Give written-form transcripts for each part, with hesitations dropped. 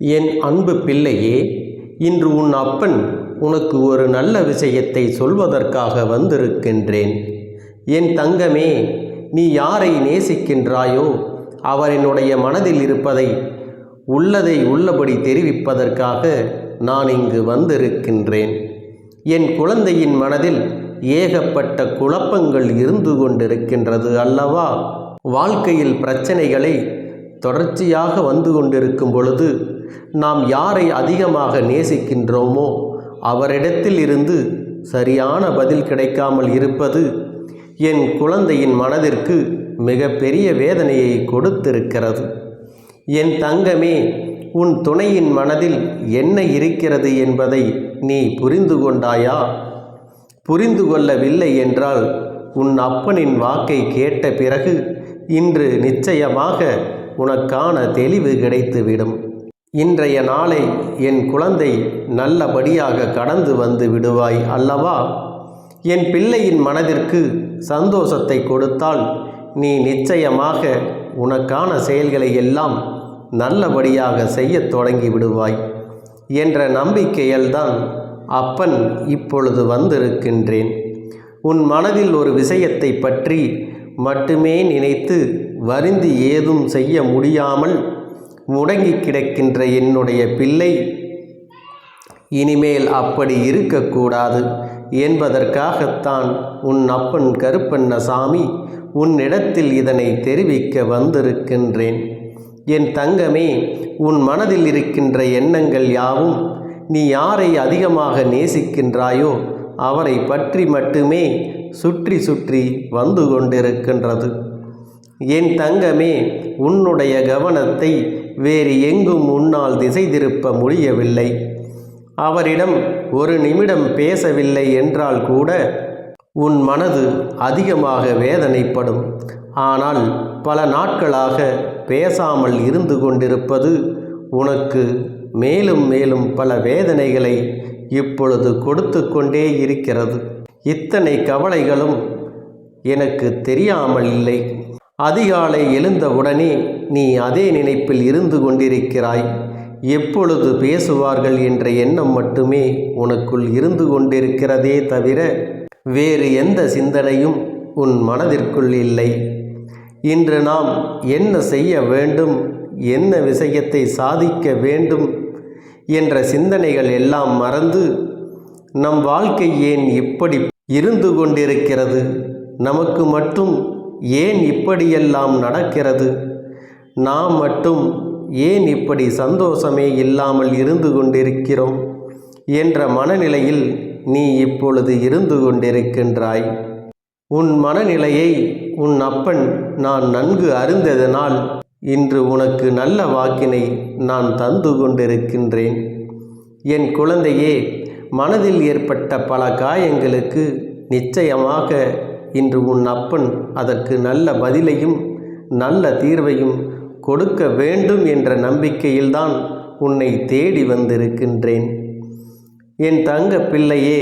என் அன்பு பிள்ளையே, இன்று உன் அப்பன் உனக்கு ஒரு நல்ல விஷயத்தை சொல்வதற்காக வந்திருக்கின்றேன். என் தங்கமே, நீ யாரை நேசிக்கின்றாயோ அவரினுடைய மனதில் இருப்பதை உள்ளதை உள்ளபடி தெரிவிப்பதற்காக நான் இங்கு வந்திருக்கின்றேன். என் குழந்தையின் மனதில் ஏகப்பட்ட குழப்பங்கள் இருந்து கொண்டிருக்கின்றது அல்லவா? வாழ்க்கையில் பிரச்சனைகளை தொடர்ச்சியாக வந்து கொண்டிருக்கும் பொழுது நாம் யாரை அதிகமாக நேசிக்கின்றோமோ அவரிடத்தில் இருந்து சரியான பதில் கிடைக்காமல் இருப்பது என் குழந்தையின் மனதிற்கு மிக பெரிய வேதனையை கொடுத்திருக்கிறது. என் தங்கமே, உன் துணையின் மனதில் என்ன இருக்கிறது என்பதை நீ புரிந்து கொண்டாயா? புரிந்து கொள்ளவில்லை என்றால் உன் அப்பனின் வாக்கை கேட்ட பிறகு இன்று நிச்சயமாக உனக்கான தெளிவு கிடைத்துவிடும். இன்றைய நாளை என் குழந்தை நல்லபடியாக கடந்து வந்து விடுவாய் அல்லவா? என் பிள்ளையின் மனதிற்கு சந்தோஷத்தை கொடுத்தால் நீ நிச்சயமாக உனக்கான செயல்களை எல்லாம் நல்லபடியாக செய்யத் தொடங்கி விடுவாய் என்ற நம்பிக்கையில்தான் அப்பன் இப்பொழுது வந்திருக்கின்றேன். உன் மனதில் ஒரு விஷயத்தை பற்றி மட்டுமே நினைத்து வருந்தி ஏதும் செய்ய முடியாமல் முடங்கி கிடக்கின்ற என்னுடைய பிள்ளை, இனிமேல் அப்படி இருக்கக்கூடாது என்பதற்காகத்தான் உன் அப்பன் கருப்பண்ணசாமி உன்னிடத்தில் இதனை தெரிவிக்க வந்திருக்கின்றேன். என் தங்கமே, உன் மனதில் இருக்கின்ற எண்ணங்கள் யாவும் நீ யாரை அதிகமாக நேசிக்கின்றாயோ அவரை பற்றி மட்டுமே சுற்றி சுற்றி வந்து கொண்டிருக்கின்றது. என் தங்கமே, உன்னுடைய கவனத்தை வேறு எங்கும் உன்னால் திசை திருப்ப முடியவில்லை. அவரிடம் ஒரு நிமிடம் பேசவில்லை என்றால் கூட உன் மனது அதிகமாக வேதனைப்படும். ஆனால் பல நாட்களாக பேசாமல் இருந்து கொண்டிருப்பது உனக்கு மேலும் மேலும் பல வேதனைகளை இப்பொழுது கொடுத்து கொண்டே இருக்கிறது. இத்தனை கவலைகளும் எனக்கு தெரியாமல் இல்லை. அதிகாலை எழுந்தவுடனே நீ அதே நினைப்பில் இருந்து கொண்டிருக்கிறாய். எப்பொழுது பேசுவார்கள் என்ற எண்ணம் மட்டுமே உனக்குள் இருந்து கொண்டிருக்கிறதே தவிர வேறு எந்த சிந்தனையும் உன் மனதிற்குள் இல்லை. இன்று நாம் என்ன செய்ய வேண்டும், என்ன விஷயத்தை சாதிக்க வேண்டும் என்ற சிந்தனைகள் எல்லாம் மறந்து நம் வாழ்க்கை ஏன் இப்படி இருந்து கொண்டிருக்கிறது, நமக்கு மட்டும் ஏன் இப்படியெல்லாம் நடக்கிறது, நாம் மட்டும் ஏன் இப்படி சந்தோஷமே இல்லாமல் இருந்து கொண்டிருக்கிறோம் என்ற மனநிலையில் நீ இப்பொழுது இருந்து கொண்டிருக்கின்றாய். உன் மனநிலையை உன் அப்பன் நான் நன்கு அறிந்ததனால் இன்று உனக்கு நல்ல வாக்கினை நான் தந்து கொண்டிருக்கின்றேன். என் குழந்தையே, மனதில் ஏற்பட்ட பல காயங்களுக்கு நிச்சயமாக இன்று உன் அப்பன் அதற்கு நல்ல பதிலையும் நல்ல தீர்வையும் கொடுக்க வேண்டும் என்ற நம்பிக்கையில்தான் உன்னை தேடி வந்திருக்கின்றேன். என் தங்க பிள்ளையே,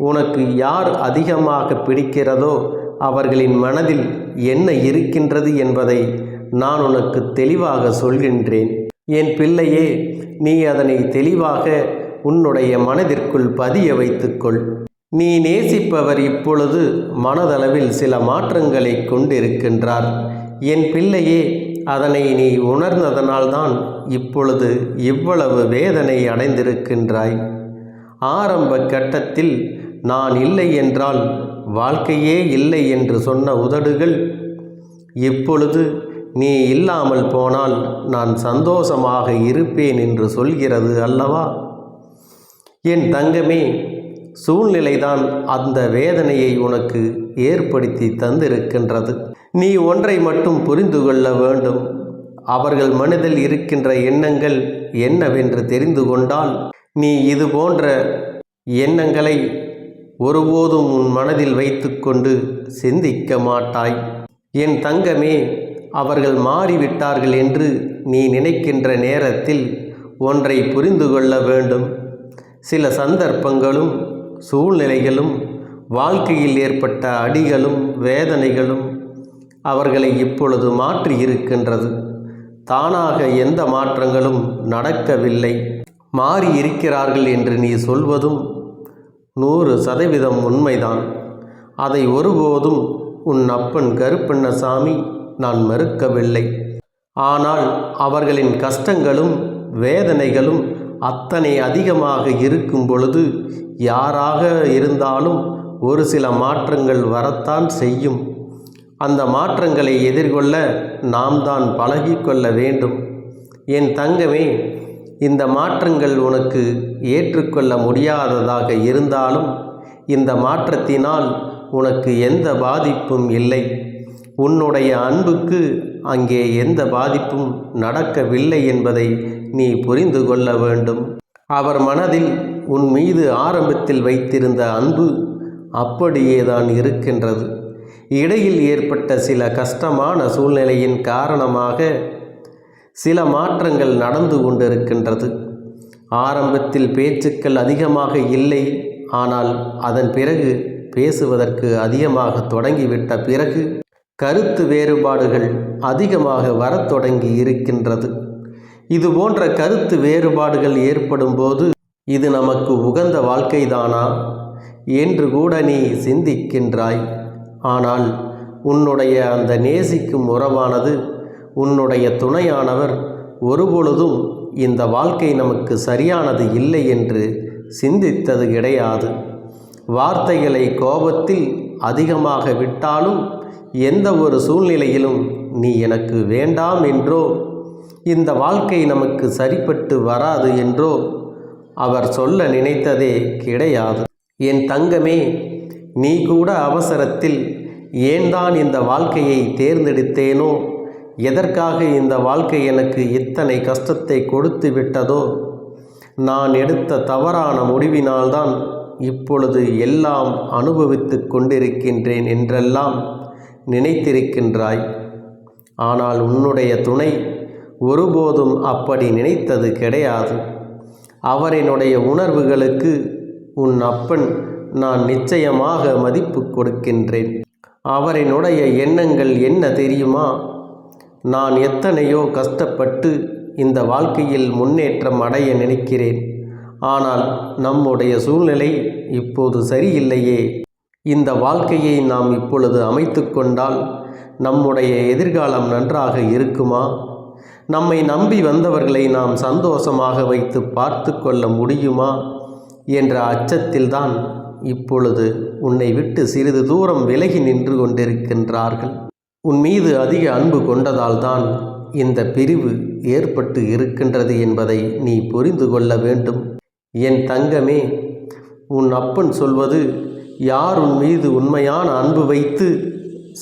உனக்கு யார் அதிகமாக பிடிக்கிறதோ அவர்களின் மனதில் என்ன இருக்கின்றது என்பதை நான் உனக்கு தெளிவாக சொல்கின்றேன். என் பிள்ளையே, நீ அதனை தெளிவாக உன்னுடைய மனதிற்குள் பதிய வைத்துக்கொள். நீ நேசிப்பவர் இப்பொழுது மனதளவில் சில மாற்றங்களை கொண்டிருக்கின்றார். என் பிள்ளையே, அதனை நீ உணர்ந்ததனால்தான் இப்பொழுது இவ்வளவு வேதனை அடைந்திருக்கின்றாய். ஆரம்ப கட்டத்தில் நான் இல்லை என்றால் வாழ்க்கையே இல்லை என்று சொன்ன உதடுகள் இப்பொழுது நீ இல்லாமல் போனால் நான் சந்தோஷமாக இருப்பேன் என்று சொல்கிறது அல்லவா? என் தங்கமே, சூழ்நிலைதான் அந்த வேதனையை உனக்கு ஏற்படுத்தி தந்திருக்கின்றது. நீ ஒன்றை மட்டும் புரிந்து கொள்ள வேண்டும். அவர்கள் மனதில் இருக்கின்ற எண்ணங்கள் என்னவென்று தெரிந்து கொண்டால் நீ இது போன்ற எண்ணங்களை ஒருபோதும் உன் மனதில் வைத்துக்கொண்டு சிந்திக்க மாட்டாய். என் தங்கமே, அவர்கள் மாறிவிட்டார்கள் என்று நீ நினைக்கின்ற நேரத்தில் ஒன்றை புரிந்து கொள்ள வேண்டும். சில சந்தர்ப்பங்களும் சூழ்நிலைகளும் வாழ்க்கையில் ஏற்பட்ட அடிகளும் வேதனைகளும் அவர்களை இப்பொழுது மாற்றி இருக்கின்றது. தானாக எந்த மாற்றங்களும் நடக்கவில்லை. மாறி இருக்கிறார்கள் என்று நீ சொல்வதும் 100% உண்மைதான். அதை ஒருபோதும் உன் அப்பன் கருப்பண்ணசாமி நான் மறுக்கவில்லை. ஆனால் அவர்களின் கஷ்டங்களும் வேதனைகளும் அத்தனை அதிகமாக இருக்கும் பொழுது யாராக இருந்தாலும் ஒரு சில மாற்றங்கள் வரத்தான் செய்யும். அந்த மாற்றங்களை எதிர்கொள்ள நாம் தான் பழகிக்கொள்ள வேண்டும். என் தங்கமே, இந்த மாற்றங்கள் உனக்கு ஏற்றுக்கொள்ள முடியாததாக இருந்தாலும் இந்த மாற்றத்தினால் உனக்கு எந்த பாதிப்பும் இல்லை. உன்னுடைய அன்புக்கு அங்கே எந்த பாதிப்பும் நடக்கவில்லை என்பதை நீ புரிந்து கொள்ள வேண்டும். அவர் மனதில் உன் மீது ஆரம்பத்தில் வைத்திருந்த அன்பு அப்படியேதான் இருக்கின்றது. இடையில் ஏற்பட்ட சில கஷ்டமான சூழ்நிலையின் காரணமாக சில மாற்றங்கள் நடந்து கொண்டிருக்கின்றது. ஆரம்பத்தில் பேச்சுக்கள் அதிகமாக இல்லை, ஆனால் அதன் பிறகு பேசுவதற்கு அதிகமாக தொடங்கிவிட்ட பிறகு கருத்து வேறுபாடுகள் அதிகமாக வரத் தொடங்கி இருக்கின்றது. இது போன்ற கருத்து வேறுபாடுகள் ஏற்படும் போது இது நமக்கு உகந்த வாழ்க்கைதானா என்று கூட நீ சிந்திக்கின்றாய். ஆனால் உன்னுடைய அந்த நேசிக்கும் உறவானது, உன்னுடைய துணையானவர் ஒருபொழுதும் இந்த வாழ்க்கை நமக்கு சரியானது இல்லை என்று சிந்தித்தது கிடையாது. வார்த்தைகளை கோபத்தில் அதிகமாக விட்டாலும் எந்த ஒரு சூழ்நிலையிலும் நீ எனக்கு வேண்டாம் என்றோ இந்த வாழ்க்கை நமக்கு சரிப்பட்டு வராது என்றோ அவர் சொல்ல நினைத்ததே கிடையாது. என் தங்கமே, நீ கூட அவசரத்தில் ஏன்தான் இந்த வாழ்க்கையை தேர்ந்தெடுத்தேனோ, எதற்காக இந்த வாழ்க்கை எனக்கு இத்தனை கஷ்டத்தை கொடுத்து விட்டதோ, நான் எடுத்த தவறான முடிவினால்தான் இப்பொழுது எல்லாம் அனுபவித்து கொண்டிருக்கின்றேன் என்றெல்லாம் நினைத்திருக்கின்றாய். ஆனால் உன்னுடைய துணை ஒருபோதும் அப்படி நினைத்தது கிடையாது. அவரினுடைய உணர்வுகளுக்கு உன் அப்பன் நான் நிச்சயமாக மதிப்பு கொடுக்கின்றேன். அவரினுடைய எண்ணங்கள் என்ன தெரியுமா? நான் எத்தனையோ கஷ்டப்பட்டு இந்த வாழ்க்கையில் முன்னேற்றம் அடைய நினைக்கிறேன். ஆனால் நம்முடைய சூழ்நிலை இப்போது சரியில்லையே. இந்த வாழ்க்கையை நாம் இப்பொழுது அமைத்து கொண்டால் நம்முடைய எதிர்காலம் நன்றாக இருக்குமா? நம்மை நம்பி வந்தவர்களை நாம் சந்தோஷமாக வைத்து பார்த்து கொள்ள முடியுமா என்ற அச்சத்தில்தான் இப்பொழுது உன்னை விட்டு சிறிது தூரம் விலகி நின்று கொண்டிருக்கின்றார்கள். உன் மீது அதிக அன்பு கொண்டதால் தான் இந்த பிரிவு ஏற்பட்டு இருக்கின்றது என்பதை நீ புரிந்து கொள்ள வேண்டும். என் தங்கமே, உன் அப்பன் சொல்வது, யார் உன் மீது உண்மையான அன்பு வைத்து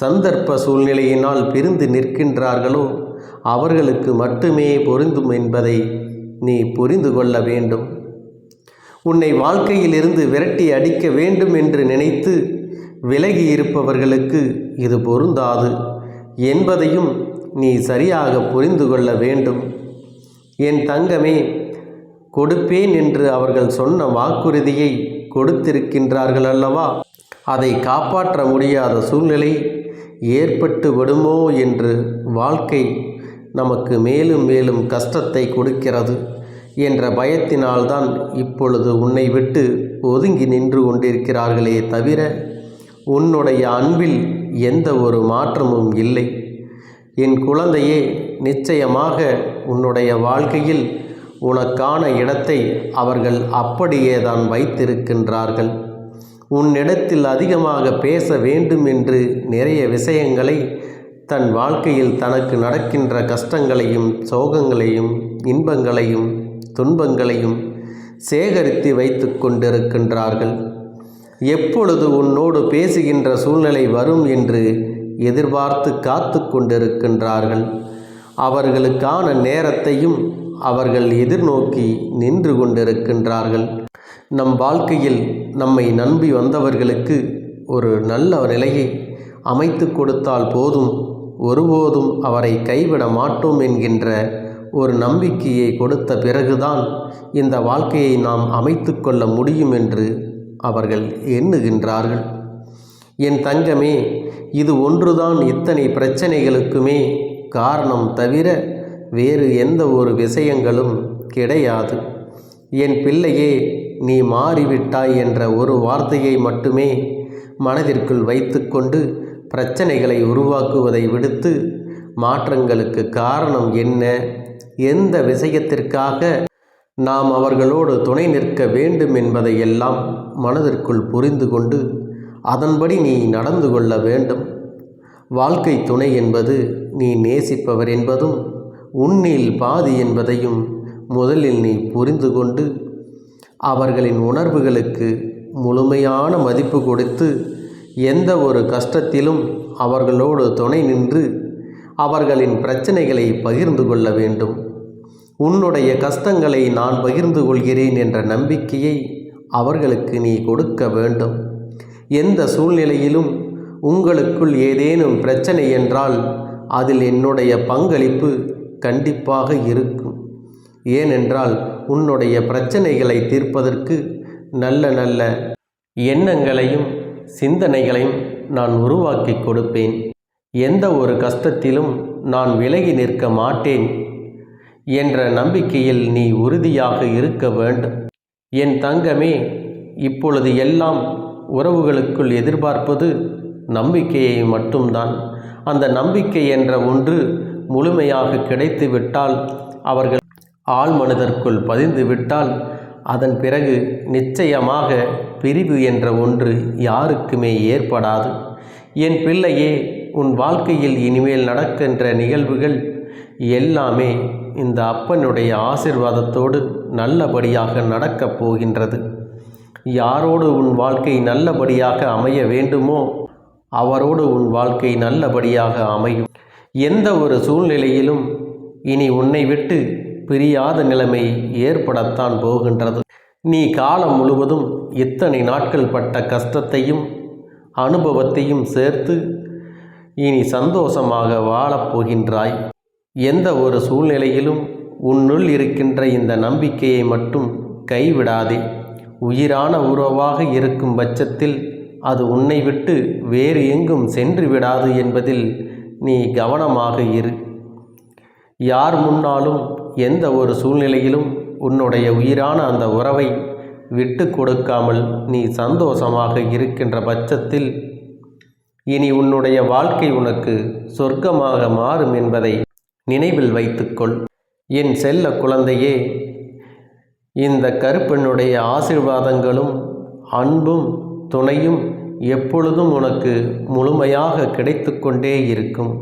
சந்தர்ப்ப சூழ்நிலையினால் பிரிந்து நிற்கின்றார்களோ அவர்களுக்கு மட்டுமே பொருந்தும் என்பதை நீ புரிந்து கொள்ள வேண்டும். உன்னை வாழ்க்கையிலிருந்து விரட்டி அடிக்க வேண்டும் என்று நினைத்து விலகி இருப்பவர்களுக்கு இது பொருந்தாது என்பதையும் நீ சரியாக புரிந்து கொள்ள வேண்டும். என் தங்கமே, கொடுப்பேன் என்று அவர்கள் சொன்ன வாக்குறுதியை கொடுத்திருக்கின்றார்கள் அல்லவா? அதை காப்பாற்ற முடியாத சூழ்நிலை ஏற்பட்டு விடுமோ என்று வாழ்க்கை நமக்கு மேலும் மேலும் கஷ்டத்தை கொடுக்கிறது என்ற பயத்தினால்தான் இப்பொழுது உன்னை விட்டு ஒதுங்கி நின்று கொண்டிருக்கிறார்களே தவிர உன்னுடைய அன்பில் எந்த ஒரு மாற்றமும் இல்லை. என் குழந்தையே, நிச்சயமாக உன்னுடைய வாழ்க்கையில் உனக்கான இடத்தை அவர்கள் அப்படியே தான் வைத்திருக்கின்றார்கள். உன்னிடத்தில் அதிகமாக பேச வேண்டும் என்று நிறைய விஷயங்களை, தன் வாழ்க்கையில் தனக்கு நடக்கின்ற கஷ்டங்களையும் சோகங்களையும் இன்பங்களையும் துன்பங்களையும் சேகரித்து வைத்து கொண்டிருக்கின்றார்கள். எப்பொழுது உன்னோடு பேசுகின்ற சூழ்நிலை வரும் என்று எதிர்பார்த்து காத்து கொண்டிருக்கின்றார்கள். அவர்களுக்கான நேரத்தையும் அவர்கள் எதிர்நோக்கி நின்று கொண்டிருக்கின்றார்கள். நம் வாழ்க்கையில் நம்மை நம்பி வந்தவர்களுக்கு ஒரு நல்ல நிலையை அமைத்து கொடுத்தால் போதும், ஒருபோதும் அவரை கைவிட மாட்டோம் என்கின்ற ஒரு நம்பிக்கையை கொடுத்த பிறகுதான் இந்த வாழ்க்கையை நாம் அமைத்து கொள்ள முடியும் என்று அவர்கள் எண்ணுகின்றார்கள். என் தங்கமே, இது ஒன்றுதான் இத்தனை பிரச்சனைகளுக்குமே காரணம் தவிர வேறு எந்த ஒரு விஷயங்களும் கிடையாது. என் பிள்ளையே, நீ மாறிவிட்டாய் என்ற ஒரு வார்த்தையை மட்டுமே மனதிற்குள் வைத்துக்கொண்டு பிரச்சனைகளை உருவாக்குவதை விடுத்து, மாற்றங்களுக்கு காரணம் என்ன, எந்த விஷயத்திற்காக நாம் அவர்களோடு துணை நிற்க வேண்டும் என்பதையெல்லாம் மனதிற்குள் புரிந்து கொண்டு அதன்படி நீ நடந்து கொள்ள வேண்டும். வாழ்க்கை துணை என்பது நீ நேசிப்பவர் என்பதும் உன்னில் பாதி என்பதையும் முதலில் நீ புரிந்து கொண்டு அவர்களின் உணர்வுகளுக்கு முழுமையான மதிப்பு கொடுத்து எந்த ஒரு கஷ்டத்திலும் அவர்களோடு துணை நின்று அவர்களின் பிரச்சனைகளை பகிர்ந்து கொள்ள வேண்டும். உன்னுடைய கஷ்டங்களை நான் பகிர்ந்து கொள்கிறேன் என்ற நம்பிக்கையை அவர்களுக்கு நீ கொடுக்க வேண்டும். எந்த சூழ்நிலையிலும் உங்களுக்குள் ஏதேனும் பிரச்சனை என்றால் அதில் என்னுடைய பங்களிப்பு கண்டிப்பாக இருக்கும். ஏனென்றால் உன்னுடைய பிரச்சனைகளை தீர்ப்பதற்கு நல்ல நல்ல எண்ணங்களையும் சிந்தனைகளையும் நான் உருவாக்கி கொடுப்பேன். எந்த ஒரு கஷ்டத்திலும் நான் விலகி நிற்க மாட்டேன் என்ற நம்பிக்கையில் நீ உறுதியாக இருக்க வேண்டும். என் தங்கமே, இப்பொழுது எல்லாம் உறவுகளுக்குள் எதிர்பார்ப்பது நம்பிக்கையை மட்டும்தான். அந்த நம்பிக்கை என்ற ஒன்று முழுமையாக கிடைத்துவிட்டால், அவர்கள் ஆழ்மனதிற்குள் பதிந்து விட்டால், அதன் பிறகு நிச்சயமாக பிரிவு என்ற ஒன்று யாருக்குமே ஏற்படாது. என் பிள்ளையே, உன் வாழ்க்கையில் இனிமேல் நடக்கின்ற நிகழ்வுகள் எல்லாமே இந்த அப்பனுடைய ஆசீர்வாதத்தோடு நல்லபடியாக நடக்கப் போகின்றது. யாரோடு உன் வாழ்க்கை நல்லபடியாக அமைய வேண்டுமோ அவரோடு உன் வாழ்க்கை நல்லபடியாக அமையும். எந்த ஒரு சூழ்நிலையிலும் இனி உன்னை விட்டு பிரியாத நிலைமை ஏற்படத்தான் போகின்றது. நீ காலம் முழுவதும் இத்தனை நாட்கள் பட்ட கஷ்டத்தையும் அனுபவத்தையும் சேர்த்து இனி சந்தோஷமாக வாழப்போகின்றாய். எந்த ஒரு சூழ்நிலையிலும் உன்னுள் இருக்கின்ற இந்த நம்பிக்கையை மட்டும் கைவிடாதே. உயிரான உறவாக இருக்கும் பட்சத்தில் அது உன்னை விட்டு வேறு எங்கும் சென்று விடாது என்பதில் நீ கவனமாக இரு. யார் முன்னாலும் எந்த ஒரு சூழ்நிலையிலும் உன்னுடைய உயிரான அந்த உறவை விட்டு கொடுக்காமல் நீ சந்தோஷமாக இருக்கின்ற பட்சத்தில் இனி உன்னுடைய வாழ்க்கை உனக்கு சொர்க்கமாக மாறும் என்பதை நினைவில் வைத்துக்கொள். என் செல்ல குழந்தையே, இந்த கருப்பெண்ணுடைய ஆசீர்வாதங்களும் அன்பும் துணையும் எப்பொழுதும் உனக்கு முழுமையாக கிடைத்து கொண்டே இருக்கும்.